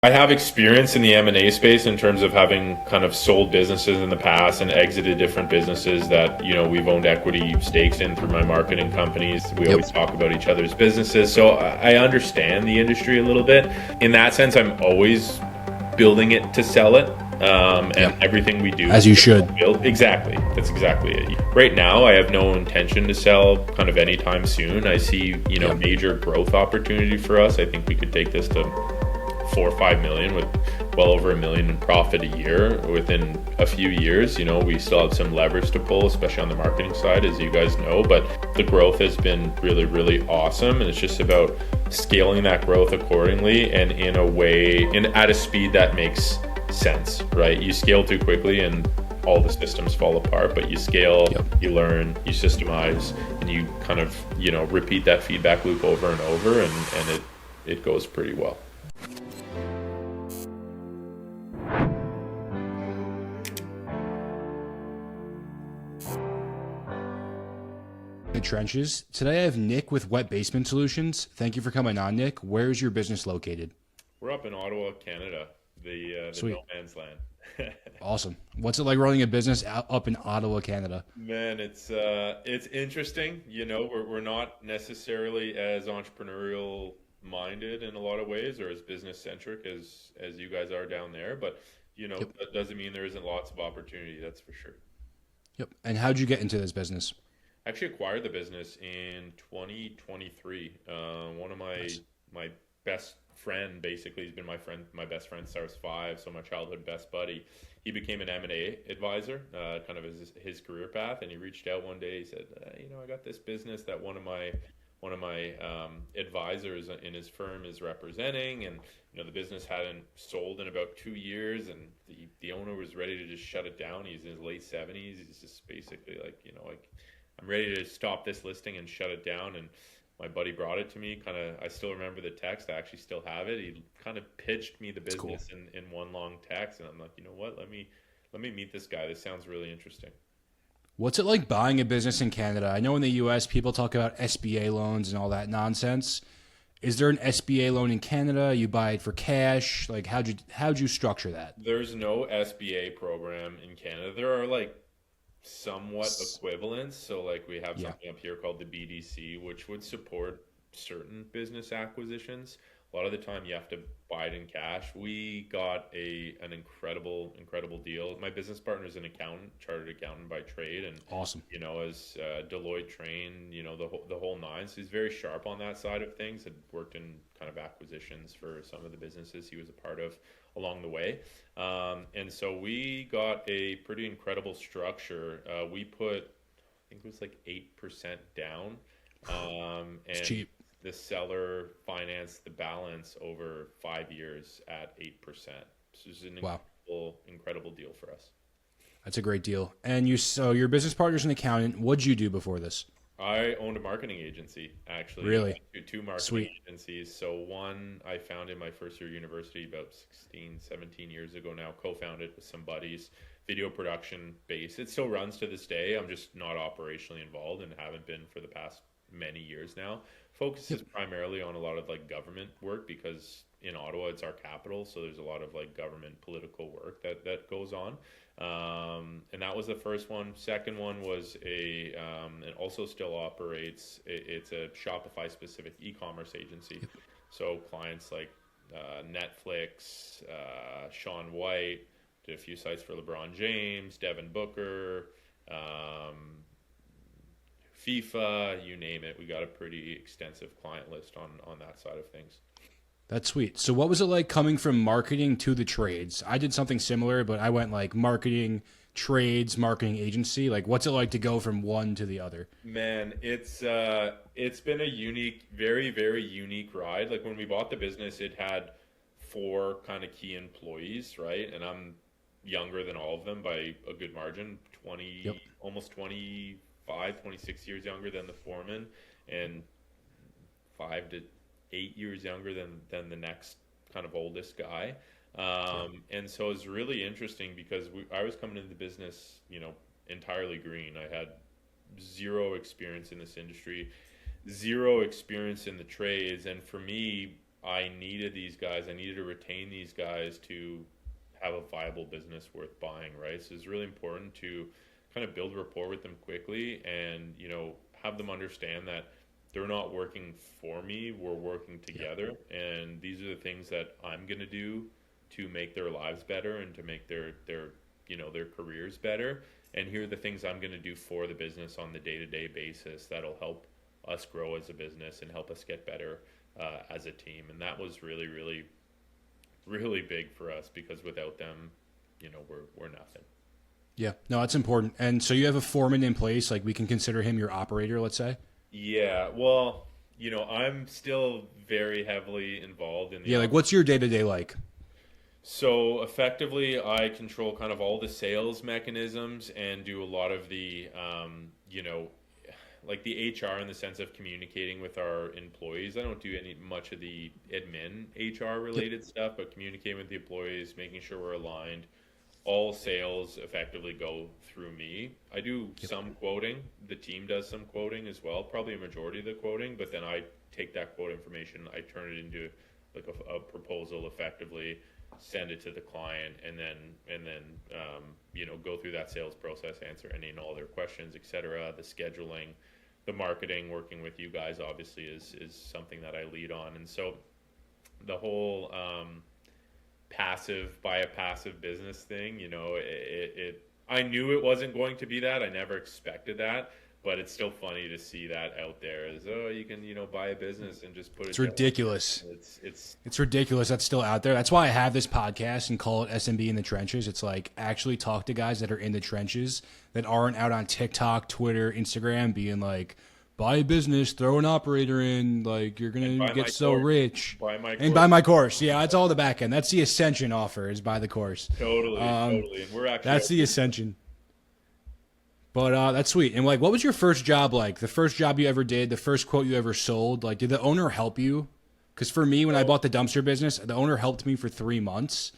I have experience in the M&A space in terms of having kind of sold businesses in the past and exited different businesses that, we've owned equity stakes in through my marketing companies. We always talk about each other's businesses. So I understand the industry a little bit. In that sense, I'm always building it to sell it. And everything we do. As you should. Exactly. That's exactly it. Right now, I have no intention to sell kind of anytime soon. I see, major growth opportunity for us. I think we could take this to 4 or 5 million with well over $1 million in profit a year within a few years. We still have some levers to pull, especially on the marketing side, as you guys know, but the growth has been really, really awesome. And it's just about scaling that growth accordingly and in a way and at a speed that makes sense, right? You scale too quickly and all the systems fall apart, but you scale, you learn, you systemize, and you kind of, repeat that feedback loop over and over, and it goes pretty well. Trenches. Today I have Nick with Wet Basement Solutions. Thank you for coming on, Nick. Where is your business located? We're up in Ottawa, Canada, the no man's land. Awesome. What's it like running a business up in Ottawa, Canada? Man, it's interesting. We're not necessarily as entrepreneurial minded in a lot of ways, or as business centric as you guys are down there. But that doesn't mean there isn't lots of opportunity. That's for sure. Yep. And how'd you get into this business? I actually acquired the business in 2023. One of my best friend, basically, he's been my best friend since I was 5, so my childhood best buddy. He became an M&A advisor, kind of as his career path, and he reached out one day. He said, I got this business that one of my advisors in his firm is representing, and the business hadn't sold in about 2 years, and the owner was ready to just shut it down. He's in his late 70s. He's just basically like, I'm ready to stop this listing and shut it down. And my buddy brought it to me. I still remember the text. I actually still have it. He kind of pitched me the business in one long text, and I'm like, you know what? Let me meet this guy. This sounds really interesting. What's it like buying a business in Canada? I know in the U.S. people talk about SBA loans and all that nonsense. Is there an SBA loan in Canada? You buy it for cash? Like, how'd you structure that? There's no SBA program in Canada. There are somewhat equivalents. So we have something up here called the BDC, which would support certain business acquisitions. A lot of the time you have to buy it in cash. We got an incredible deal. My business partner is an accountant, chartered accountant by trade, and awesome. As Deloitte trained, the whole nine. So he's very sharp on that side of things. Had worked in kind of acquisitions for some of the businesses he was a part of along the way. And so we got a pretty incredible structure. We put, I think it was 8% down. It's and cheap. The seller financed the balance over 5 years at 8%. So it's an incredible deal for us. That's a great deal. And so your business partner's an accountant. What'd you do before this? I owned a marketing agency, actually. Really? Two marketing agencies. So one I founded my first year of university about 16, 17 years ago now, co-founded with some buddies, video production base. It still runs to this day. I'm just not operationally involved and haven't been for the past many years now. Focuses primarily on a lot of government work, because in Ottawa it's our capital, so there's a lot of government political work that goes on. And that was the first one. Second one was it also still operates. It's a Shopify specific e-commerce agency. So clients like Netflix, Shaun White, did a few sites for LeBron James, Devin Booker, FIFA, you name it. We got a pretty extensive client list on that side of things. That's sweet. So what was it like coming from marketing to the trades? I did something similar, but I went marketing, trades, marketing agency. What's it like to go from one to the other? Man, it's been a unique, very, very unique ride. When we bought the business, it had 4 kind of key employees, right? And I'm younger than all of them by a good margin, almost 25, 26 years younger than the foreman, and 5 to 8 years younger than the next kind of oldest guy. And so it's really interesting because I was coming into the business, entirely green. I had zero experience in this industry, zero experience in the trades. And for me, I needed these guys. I needed to retain these guys to have a viable business worth buying, right? So it's really important to kind of build rapport with them quickly and, have them understand that they're not working for me, we're working together. And these are the things that I'm going to do to make their lives better and to make their careers better. And here are the things I'm going to do for the business on the day-to-day basis that'll help us grow as a business and help us get better as a team. And that was really, really, really big for us, because without them, we're nothing. Yeah, no, that's important. And so you have a foreman in place, like we can consider him your operator, let's say? Yeah, well, I'm still very heavily involved in the. Yeah, like what's your day-to-day like? So effectively, I control kind of all the sales mechanisms and do a lot of the, like the HR in the sense of communicating with our employees. I don't do much of the admin HR related stuff, but communicating with the employees, making sure we're aligned. All sales effectively go through me. I do some quoting. The team does some quoting as well, probably a majority of the quoting, but then I take that quote information, I turn it into like a proposal effectively, send it to the client, and then go through that sales process, answer any and all their questions, etc. The scheduling, the marketing, working with you guys obviously is something that I lead on. And so the whole passive business thing, I knew it wasn't going to be that. I never expected that, but it's still funny to see that out there as, you can, buy a business and just put it. It's ridiculous. It's ridiculous. That's still out there. That's why I have this podcast and call it SMB in the trenches. It's like actually talk to guys that are in the trenches that aren't out on TikTok, Twitter, Instagram being like, buy a business, throw an operator in, like you're going to get so rich. Buy my course. Yeah, that's all the back end. That's the Ascension offer, is buy the course. Totally. And we're actually that's the Ascension. But that's sweet. And like, what was your first job like? The first job you ever did, the first quote you ever sold? Like, did the owner help you? Because for me, when I bought the dumpster business, the owner helped me for 3 months.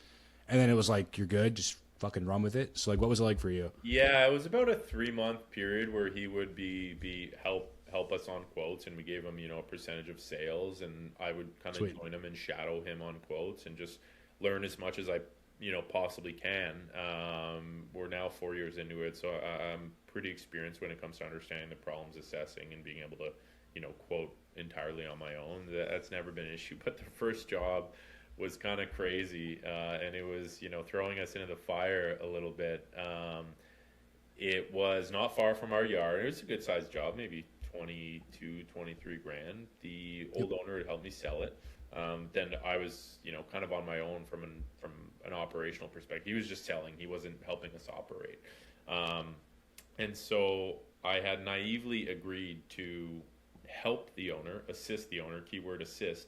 And then it was like, you're good. Just fucking run with it. So like, what was it like for you? Yeah, it was about a 3-month period where he would be help us on quotes, and we gave him, a percentage of sales, and I would kind of join him and shadow him on quotes and just learn as much as I possibly can. We're now 4 years into it, so I'm pretty experienced when it comes to understanding the problems, assessing, and being able to, quote entirely on my own. That's never been an issue. But the first job was kind of crazy, and it was, throwing us into the fire a little bit. It was not far from our yard. It was a good sized job, maybe 22, 23 grand. The old owner had helped me sell it. Then I was, kind of on my own from an operational perspective. He was just selling. He wasn't helping us operate. And so I had naively agreed to help the owner, assist the owner, keyword assist,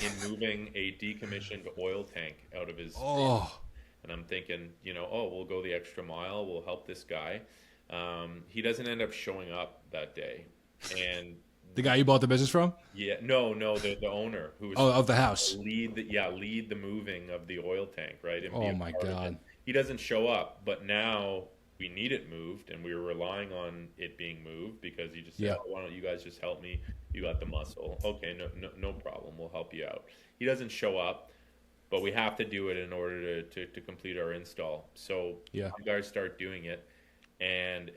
in moving a decommissioned oil tank out of his bin. And I'm thinking, we'll go the extra mile. We'll help this guy. He doesn't end up showing up that day. And the guy you bought the business from? Yeah, no, the owner who was of the house. Lead the moving of the oil tank, right? And oh my God! He doesn't show up, but now we need it moved, and we were relying on it being moved because he just said, "Why don't you guys just help me? You got the muscle." Okay, no problem. We'll help you out. He doesn't show up, but we have to do it in order to complete our install. So you guys start doing it, and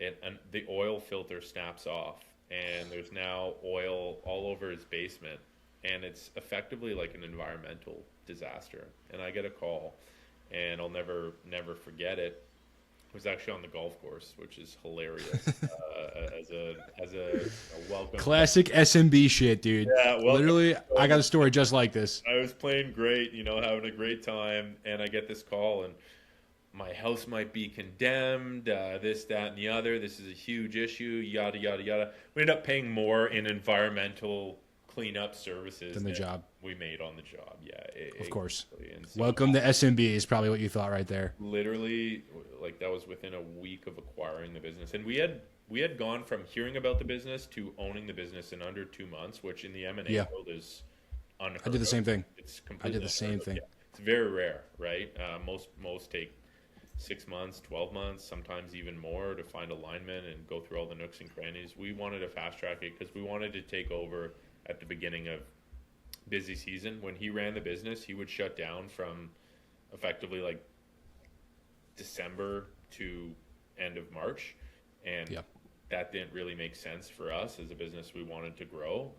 the oil filter snaps off. And there's now oil all over his basement, and it's effectively like an environmental disaster. And I get a call, and I'll never forget it. It was actually on the golf course, which is hilarious. as a welcome. Classic SMB shit, dude. Yeah, literally, I got a story just like this. I was playing great, having a great time, and I get this call, and my house might be condemned, this, that, and the other. This is a huge issue, yada, yada, yada. We ended up paying more in environmental cleanup services than the job we made on the job. Yeah, of course. So, welcome to SMB is probably what you thought right there. Literally, like that was within a week of acquiring the business. And we had gone from hearing about the business to owning the business in under 2 months, which in the M&A world is unheard of. I did the same thing. It's completely Yeah. It's very rare, right? Most take 6 months, 12 months, sometimes even more to find alignment and go through all the nooks and crannies. We wanted to fast track it because we wanted to take over at the beginning of busy season. When he ran the business, he would shut down from effectively like December to end of March, and Yeah. that didn't really make sense for us as a business. We wanted to grow,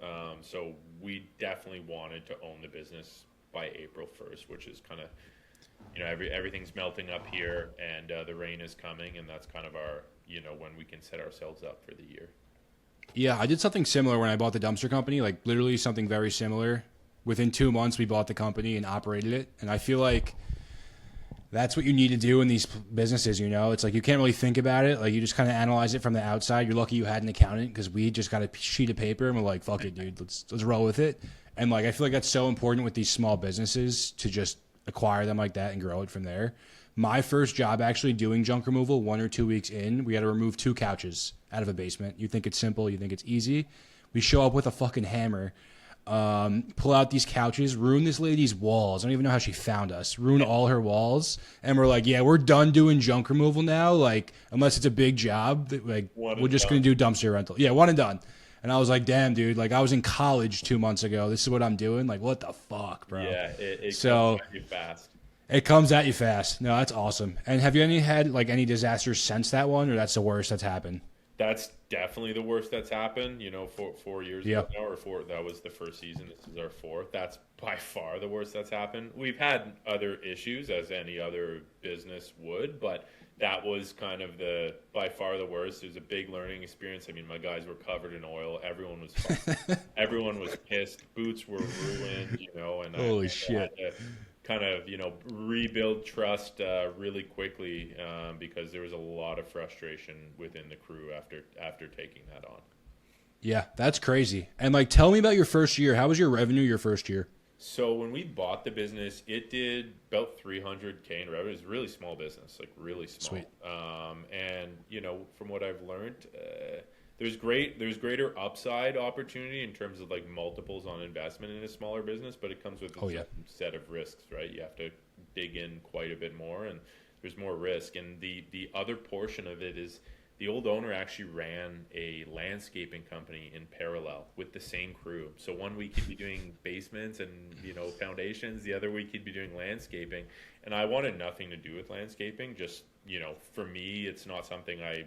so we definitely wanted to own the business by April 1st, which is kind of, everything's melting up here, and the rain is coming, and that's kind of our, when we can set ourselves up for the year. Yeah, I did something similar when I bought the dumpster company, like literally something very similar. Within 2 months, we bought the company and operated it. And I feel like that's what you need to do in these businesses, It's like you can't really think about it. Like you just kind of analyze it from the outside. You're lucky you had an accountant because we just got a sheet of paper and we're like, fuck it, dude. Let's roll with it. And like I feel like that's so important with these small businesses to just acquire them like that and grow it from there. My first job actually doing junk removal, 1 or 2 weeks in, we had to remove 2 couches out of a basement. You think it's simple, you think it's easy. We show up with a fucking hammer, pull out these couches, ruin this lady's walls. I don't even know how she found us. Ruin all her walls. And we're like, yeah, we're done doing junk removal now. Like, unless it's a big job, like we're just going to do dumpster rental. Yeah, one and done. And I was like, damn, dude, like I was in college 2 months ago. This is what I'm doing. Like, what the fuck, bro? Yeah, it comes at you fast. It comes at you fast. No, that's awesome. And have you had like any disasters since that one, or that's the worst that's happened? That's definitely the worst that's happened. 4 years ago now, or four. That was the first season. This is our fourth. That's by far the worst that's happened. We've had other issues, as any other business would, but that was kind of by far the worst. It was a big learning experience. I mean, my guys were covered in oil. Everyone was everyone was pissed. Boots were ruined. And holy shit. I had to kind of rebuild trust really quickly because there was a lot of frustration within the crew after taking that on. Yeah, that's crazy. And like, tell me about your first year. How was your revenue your first year? So when we bought the business, it did about $300K in revenue. It's a really small business, like really small. Sweet. And from what I've learned, there's greater upside opportunity in terms of like multiples on investment in a smaller business, but it comes with a certain set of risks, right? You have to dig in quite a bit more, and there's more risk. And the other portion of it is the old owner actually ran a landscaping company in parallel with the same crew. So 1 week he'd be doing basements and foundations, the other week he'd be doing landscaping. And I wanted nothing to do with landscaping. Just for me, it's not something I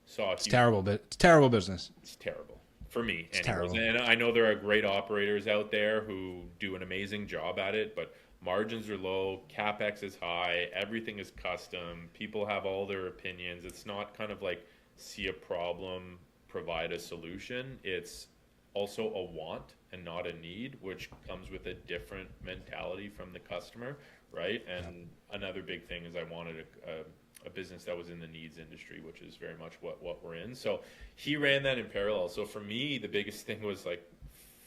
saw. It's terrible, but it's terrible business. It's terrible for me. It's terrible. And I know there are great operators out there who do an amazing job at it, but margins are low, capex is high, everything is custom, people have all their opinions. It's not kind of like see a problem, provide a solution. It's also a want and not a need, which comes with a different mentality from the customer, right? And another big thing is I wanted a business that was in the needs industry, which is very much what we're in. So he ran that in parallel. So for me, the biggest thing was like,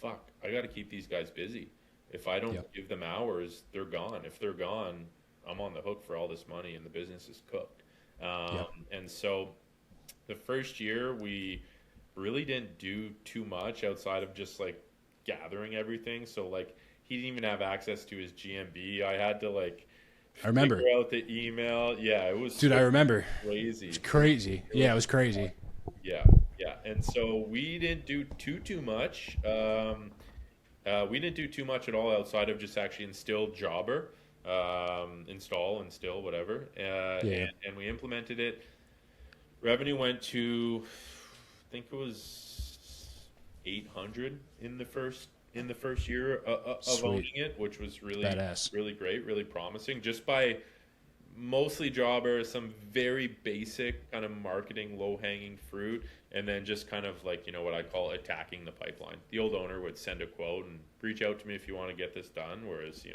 fuck, I got to keep these guys busy. If I don't give them hours, they're gone. If they're gone, I'm on the hook for all this money and the business is cooked. And so the first year we really didn't do too much outside of just like gathering everything. So like he didn't even have access to his GMB. I had to like figure out the email. Yeah, it was I remember. Crazy. It's crazy. It was crazy. Yeah. And so we didn't do too much. We didn't do too much at all outside of just actually install, instill, whatever. And we implemented it. Revenue went to, I think it was 800 in the first year of owning it, which was really badass. Really great, really promising. Just by mostly jobber, some very basic kind of marketing, low-hanging fruit, and then just kind of like, what I call attacking the pipeline. The old owner would send a quote and reach out to me if you want to get this done, whereas,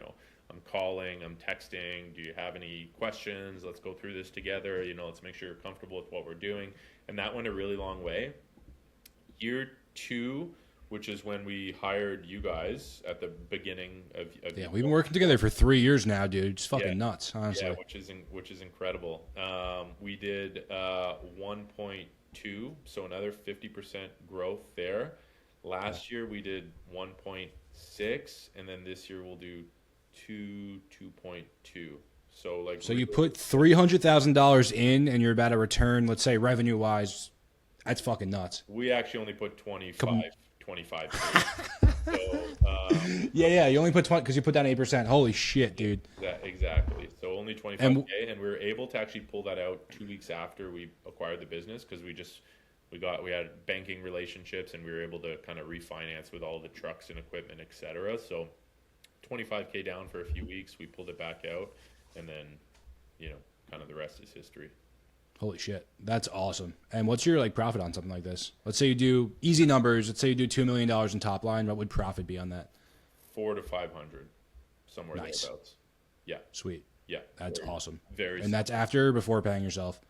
I'm calling, I'm texting, do you have any questions? Let's go through this together, let's make sure you're comfortable with what we're doing. And that went a really long way. Year 2, which is when we hired you guys at the beginning of we've been working together for 3 years now, dude. It's fucking nuts, honestly. Yeah, which is incredible. We did 1.2, so another 50% growth there. Last year we did 1.6, and then this year we'll do 2.2. So you put $300,000 in, and you're about to return, let's say revenue wise, that's fucking nuts. We actually only put 25 25K. So, Yeah. You only put 20 because you put down 8%. Holy shit, dude. exactly. So only 25K, And and we were able to actually pull that out 2 weeks after we acquired the business because we had banking relationships, and we were able to kind of refinance with all the trucks and equipment, etc. So 25K down for a few weeks, we pulled it back out, and then kind of the rest is history. holy shit, that's awesome. And what's your like profit on something like this? Let's say you do easy numbers. Let's say you do $2 million in top line. What would profit be on that? 400 to 500, somewhere Nice. thereabouts. Yeah, Sweet. yeah, That's awesome. very. And that's after or before paying yourself?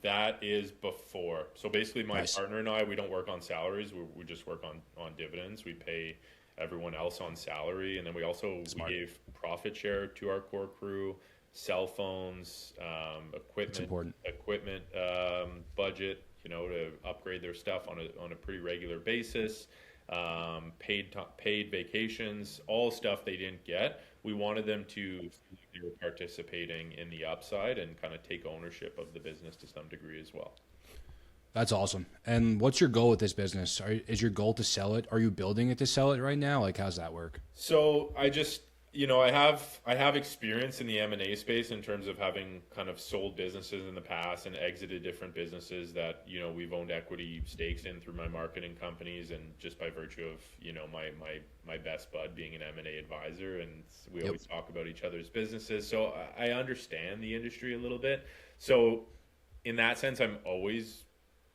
That is before. So basically, my Nice. partner and I, we don't work on salaries. We just work on dividends. We pay everyone else on salary, and then we Smart. gave profit share to our core crew, cell phones, It's important. equipment budget, to upgrade their stuff on a pretty regular basis. Paid vacations, all stuff they didn't get. We wanted them to feel like they were participating in the upside and kind of take ownership of the business to some degree as well. That's awesome. And what's your goal with this business? Is your goal to sell it? Are you building it to sell it right now? Like, how's that work? So I just, I have experience in the M&A space in terms of having kind of sold businesses in the past and exited different businesses that, we've owned equity stakes in through my marketing companies, and just by virtue of, my best bud being an M&A advisor, and we always talk about each other's businesses. So I understand the industry a little bit. So in that sense, I'm always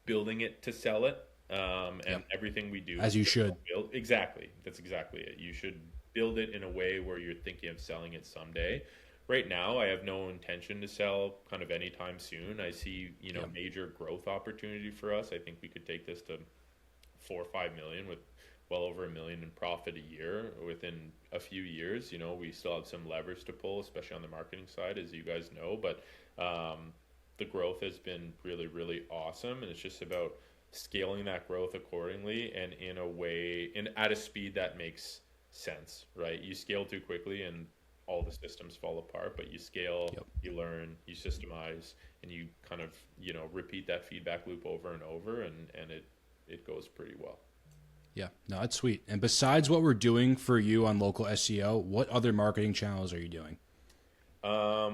building it to sell it. And everything we do, As you should. Exactly. That's exactly it. You should build it in a way where you're thinking of selling it someday. Right now, I have no intention to sell kind of anytime soon. I see, major growth opportunity for us. I think we could take this to 4 or 5 million with well over $1 million in profit a year within a few years. We still have some levers to pull, especially on the marketing side, as you guys know, but the growth has been really, really awesome. And it's just about scaling that growth accordingly and in a way, and at a speed that makes sense, right? You scale too quickly and all the systems fall apart, but you scale, you learn, you systemize, and you kind of, repeat that feedback loop over and over, and it goes pretty well. Yeah, no, that's sweet. And besides what we're doing for you on local SEO, what other marketing channels are you doing?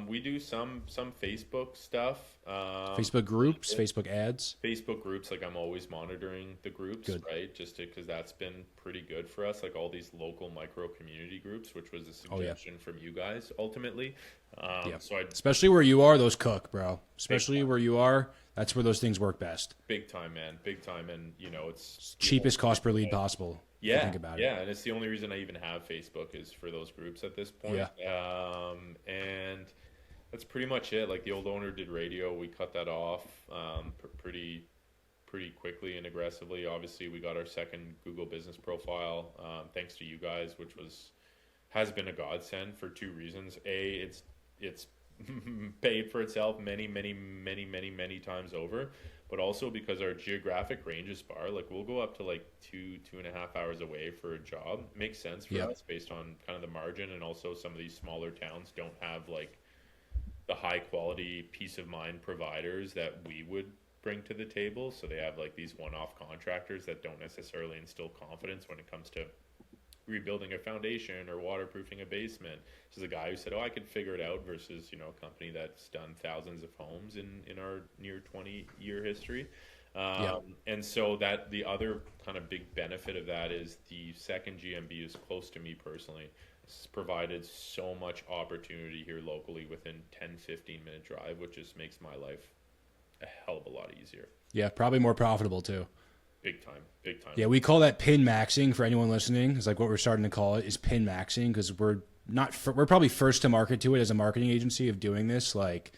We do some Facebook stuff. Facebook groups, Facebook ads. Facebook groups, like I'm always monitoring the groups, right? Just because that's been pretty good for us, like all these local micro community groups, which was a suggestion from you guys ultimately. So especially where you are, those cook, bro. Especially where you are, that's where those things work best. Big time, man. Big time. And, it's cheapest cost per lead possible. Yeah. Think about it. Yeah. And it's the only reason I even have Facebook is for those groups at this point. Yeah. And that's pretty much it. Like the old owner did radio. We cut that off pretty quickly and aggressively. Obviously, we got our second Google business profile thanks to you guys, which has been a godsend for two reasons. A, it's paid for itself many times over, but also because our geographic range is far. Like we'll go up to like 2.5 hours away for a job. It makes sense for us based on kind of the margin, and also some of these smaller towns don't have like the high quality peace of mind providers that we would bring to the table. So they have like these one-off contractors that don't necessarily instill confidence when it comes to rebuilding a foundation or waterproofing a basement. This is a guy who said, I could figure it out, versus, a company that's done thousands of homes in our near 20-year history. And so that the other kind of big benefit of that is the second GMB is close to me personally. It's provided so much opportunity here locally within 10-15 minute drive, which just makes my life a hell of a lot easier. Yeah, probably more profitable too. Big time. Yeah, we call that pin maxing for anyone listening. It's like what we're starting to call it is pin maxing, because we're probably first to market to it as a marketing agency of doing this. Like,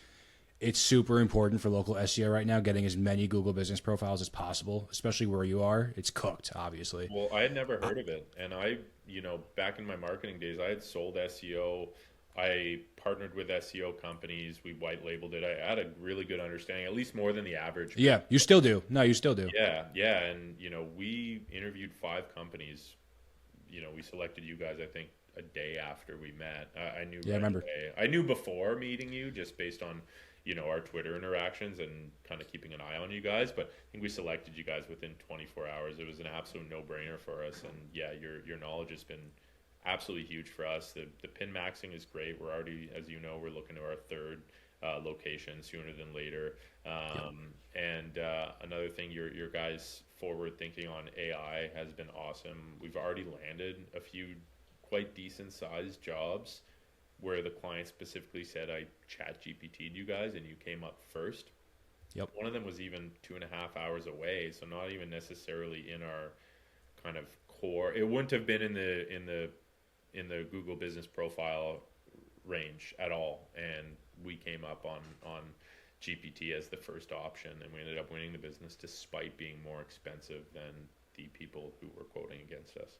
it's super important for local SEO right now, getting as many Google business profiles as possible, especially where you are. It's cooked, obviously. Well, I had never heard of it. And I, back in my marketing days, I had sold SEO. I partnered with SEO companies. We white labeled it. I had a really good understanding, at least more than the average. Yeah, you still do. No, you still do. Yeah. And, we interviewed 5 companies. We selected you guys, I think, a day after we met. I knew Yeah, I right remember. away. I knew before meeting you just based on, our Twitter interactions and kind of keeping an eye on you guys. But I think we selected you guys within 24 hours. It was an absolute no-brainer for us. And yeah, your knowledge has been absolutely huge for us. The pin maxing is great. We're already, as you know, we're looking to our third location sooner than later. And another thing, your guys' forward thinking on AI has been awesome. We've already landed a few quite decent sized jobs where the client specifically said, I ChatGPT'd you guys and you came up first. Yep. One of them was even 2.5 hours away, so not even necessarily in our kind of core. It wouldn't have been in the Google business profile range at all, and we came up on GPT as the first option, and we ended up winning the business despite being more expensive than the people who were quoting against us.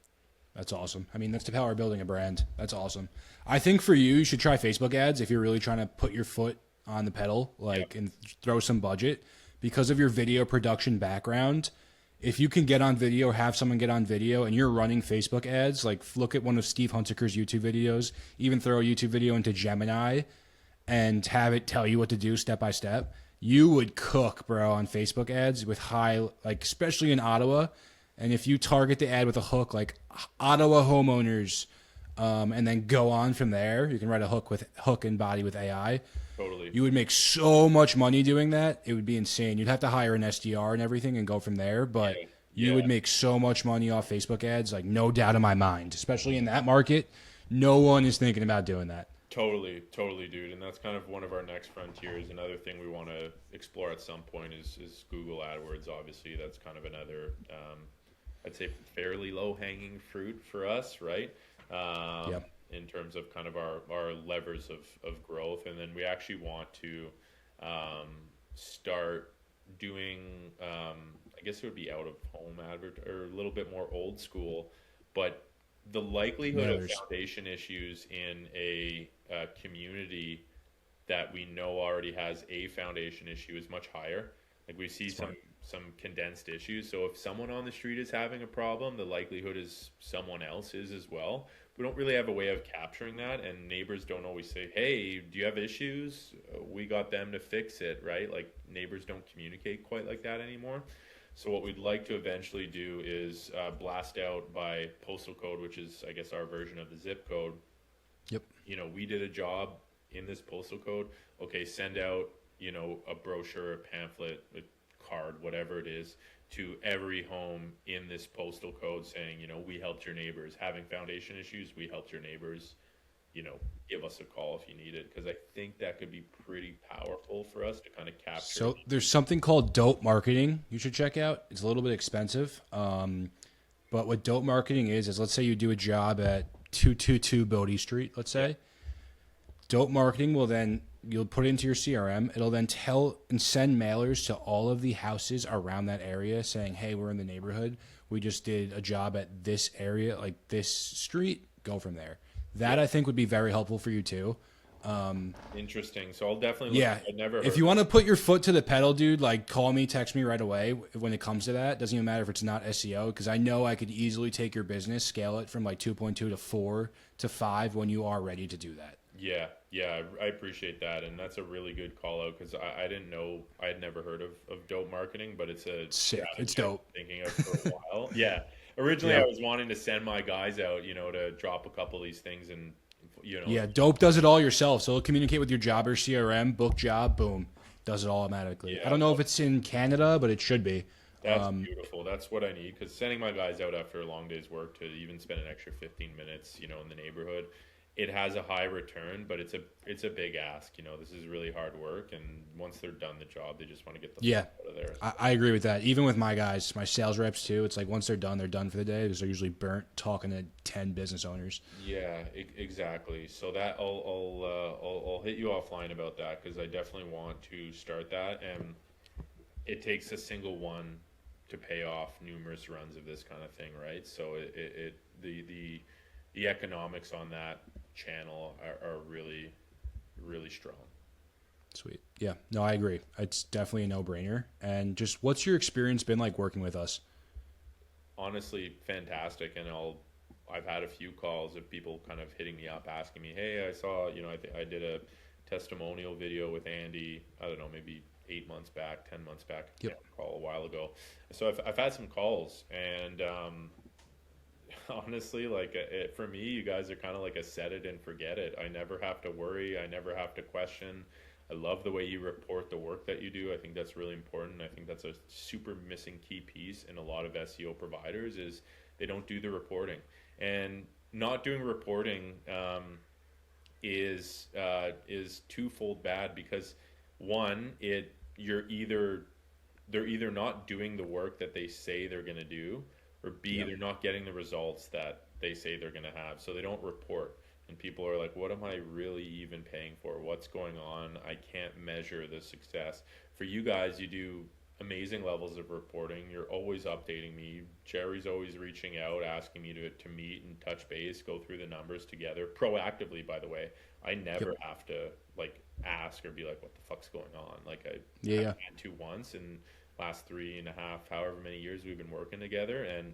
That's awesome. I mean, that's the power of building a brand. That's awesome. I think for you, you should try Facebook ads if you're really trying to put your foot on the pedal, and throw some budget. Because of your video production background, if you can get on video or have someone get on video and you're running Facebook ads, like look at one of Steve Hunsaker's YouTube videos, even throw a YouTube video into Gemini and have it tell you what to do step by step, you would cook, bro, on Facebook ads with high, like especially in Ottawa. And if you target the ad with a hook like Ottawa homeowners, and then go on from there, you can write a hook and body with AI. Totally. You would make so much money doing that. It would be insane. You'd have to hire an SDR and everything and go from there. But you would make so much money off Facebook ads, like no doubt in my mind, especially in that market. No one is thinking about doing that. Totally, dude. And that's kind of one of our next frontiers. Another thing we want to explore at some point is Google AdWords. Obviously, that's kind of another, I'd say, fairly low-hanging fruit for us, right? In terms of kind of our levers of growth. And then we actually want to start doing, I guess it would be out-of-home advert, or a little bit more old school, but the likelihood of foundation issues in a community that we know already has a foundation issue is much higher. Like we see some condensed issues. So if someone on the street is having a problem, the likelihood is someone else is as well. We don't really have a way of capturing that, and neighbors don't always say, hey, do you have issues? We got them to fix it, right? Like neighbors don't communicate quite like that anymore. So what we'd like to eventually do is blast out by postal code, which is, I guess, our version of the zip code. Yep. We did a job in this postal code. Okay, send out, a brochure, a pamphlet, a card, whatever it is, to every home in this postal code saying, we helped your neighbors. Having foundation issues, we helped your neighbors. Give us a call if you need it, because I think that could be pretty powerful for us to kind of capture. So there's something called dope marketing you should check out. It's a little bit expensive, but what dope marketing is let's say you do a job at 222 Bodhi Street, let's say. Dope marketing will then, you'll put it into your CRM. It'll then tell and send mailers to all of the houses around that area saying, hey, we're in the neighborhood. We just did a job at this area, like this street. Go from there. That I think would be very helpful for you too. Interesting. So I'll definitely look. I've never heard if you want to put your foot to the pedal, dude, like call me, text me right away when it comes to that. Doesn't even matter if it's not SEO, because I know I could easily take your business, scale it from like 2.2 to 4 to 5 when you are ready to do that. Yeah, I appreciate that, and that's a really good call out, because I didn't know, I had never heard of dope marketing, but it's sick. It's dope. Thinking of for a while. Yeah. Originally, I was wanting to send my guys out, to drop a couple of these things, and Yeah, dope does it all yourself. So it'll communicate with your jobber CRM, book job, boom, does it all automatically. I don't know if it's in Canada, but it should be. That's beautiful. That's what I need, because sending my guys out after a long day's work to even spend an extra 15 minutes, in the neighborhood, it has a high return, but it's a big ask. This is really hard work, and once they're done the job, they just want to get the fuck out of there. I agree with that. Even with my guys, my sales reps too, it's like once they're done for the day, because they're usually burnt talking to 10 business owners. Yeah, exactly. So that I'll hit you offline about that, because I definitely want to start that, and it takes a single one to pay off numerous runs of this kind of thing, right? So the economics on that channel are really, really strong. Sweet. Yeah, no, I agree. It's definitely a no-brainer. And just what's your experience been like working with us? Honestly, fantastic. And I've had a few calls of people kind of hitting me up asking me, hey, I saw, I did a testimonial video with Andy, I don't know, maybe 8 months back, 10 months back, Yep. call a while ago. So I've had some calls, and honestly, like for me, you guys are kind of like a set it and forget it. I never have to worry. I never have to question. I love the way you report the work that you do. I think that's really important. I think that's a super missing key piece in a lot of SEO providers is they don't do the reporting. And not doing reporting is twofold bad, because one, they're either not doing the work that they say they're going to do, or B, they're not getting the results that they say they're going to have. So they don't report. And people are like, what am I really even paying for? What's going on? I can't measure the success. For you guys, you do amazing levels of reporting. You're always updating me. Jerry's always reaching out, asking me to meet and touch base, go through the numbers together proactively, by the way. I never have to like ask or be like, what the fuck's going on? Like I had to once in last 3.5, however many years we've been working together. And,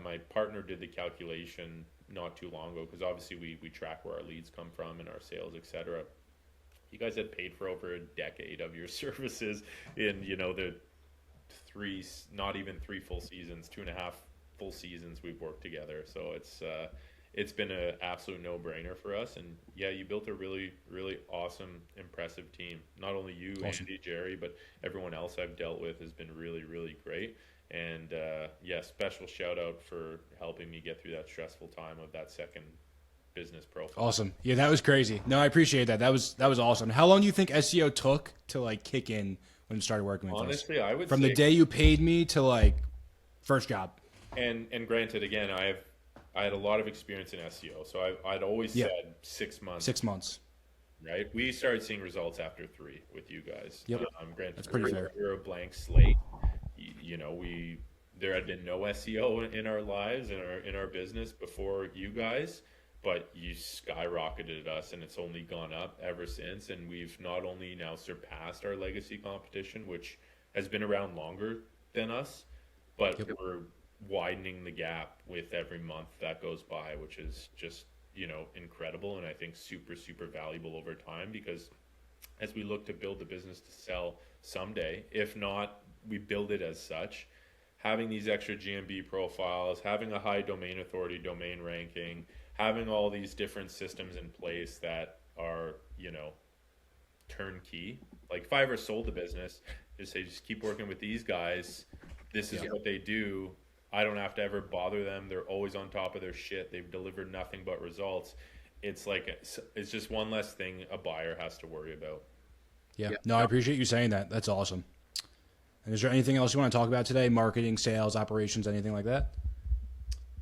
my partner did the calculation not too long ago, because obviously we track where our leads come from and our sales, etc. You guys had paid for over a decade of your services in, the not even 3 full seasons, 2.5 full seasons we've worked together. So it's been an absolute no-brainer for us. And yeah, you built a really, really awesome, impressive team. Not only you, Awesome. Andy, Jerry, but everyone else I've dealt with has been really, really great. And special shout out for helping me get through that stressful time of that second business profile. Awesome. Yeah, that was crazy. No, I appreciate that. That was awesome. How long do you think SEO took to like kick in when you started working with us? Honestly, I would From say, the day you paid me to like first job. and granted, again, I had a lot of experience in SEO, so I'd always said 6 months. 6 months. Right, we started seeing results after 3 with you guys. Yep. Granted, That's pretty fair. We're a blank slate. There had been no SEO in our lives, in our business before you guys, but you skyrocketed us, and it's only gone up ever since. And we've not only now surpassed our legacy competition, which has been around longer than us, but we're widening the gap with every month that goes by, which is just incredible, and I think super, super valuable over time, because as we look to build the business to sell someday, if not we build it as such, having these extra GMB profiles, having a high domain authority, domain ranking, having all these different systems in place that are turnkey. Like if I ever sold the business, just keep working with these guys, this is what they do, I don't have to ever bother them. They're always on top of their shit. They've delivered nothing but results. It's just one less thing a buyer has to worry about. Yeah. No, I appreciate you saying that. That's awesome. And is there anything else you want to talk about today? Marketing, sales, operations, anything like that?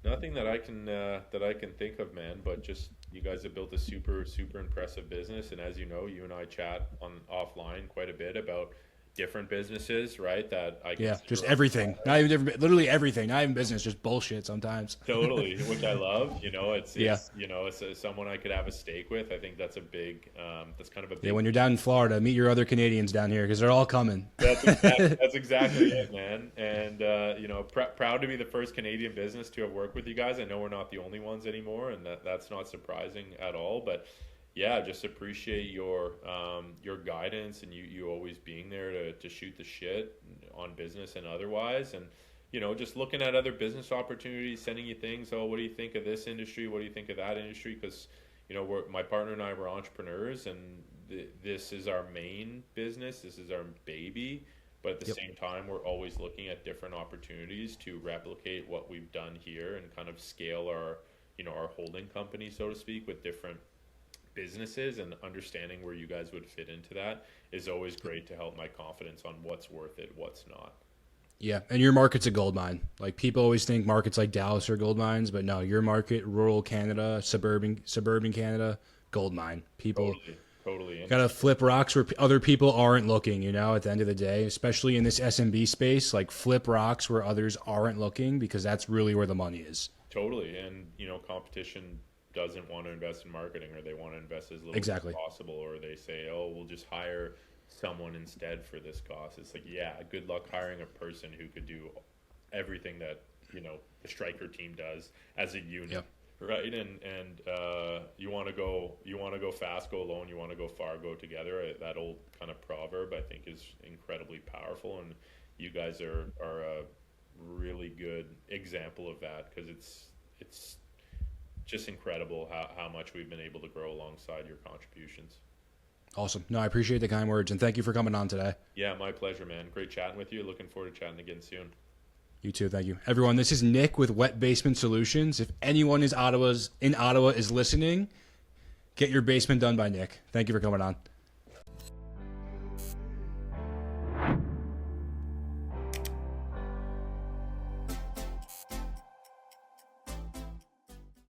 Nothing that I can think of, man. But just you guys have built a super, super impressive business. And as you know, you and I chat offline quite a bit about different businesses, right? That I just everything, not even different, literally everything, not even business, just bullshit sometimes. Totally, which I love. It's someone I could have a steak with. I think that's a big, that's kind of a big. Yeah, when you're down in Florida, meet your other Canadians down here because they're all coming. That's exactly it, man. And proud to be the first Canadian business to have worked with you guys. I know we're not the only ones anymore, and that's not surprising at all. But yeah, just appreciate your guidance, and you always being there to shoot the shit on business and otherwise. And just looking at other business opportunities, sending you things. Oh, what do you think of this industry? What do you think of that industry? Because my partner and I were entrepreneurs, and this is our main business. This is our baby. But at the same time, we're always looking at different opportunities to replicate what we've done here and kind of scale our holding company, so to speak, with different businesses. And understanding where you guys would fit into that is always great to help my confidence on what's worth it, what's not. Yeah, and your market's a gold mine. Like people always think markets like Dallas are gold mines, but no, your market, rural Canada, suburban Canada, gold mine. People totally gotta flip rocks where other people aren't looking. At the end of the day, especially in this SMB space, like flip rocks where others aren't looking, because that's really where the money is. Totally, and competition doesn't want to invest in marketing, or they want to invest as little Exactly. as possible, or they say, oh, we'll just hire someone instead for this cost. It's like, yeah, good luck hiring a person who could do everything that the Stryker team does as a unit. Yep. Right, and you want to go fast, go alone. You want to go far, go together. That old kind of proverb, I think, is incredibly powerful, and you guys are a really good example of that, because it's just incredible how much we've been able to grow alongside your contributions. Awesome. No, I appreciate the kind words, and thank you for coming on today. Yeah, my pleasure, man. Great chatting with you. Looking forward to chatting again soon. You too. Thank you. Everyone, this is Nick with Wet Basement Solutions. If anyone in Ottawa is listening, get your basement done by Nick. Thank you for coming on.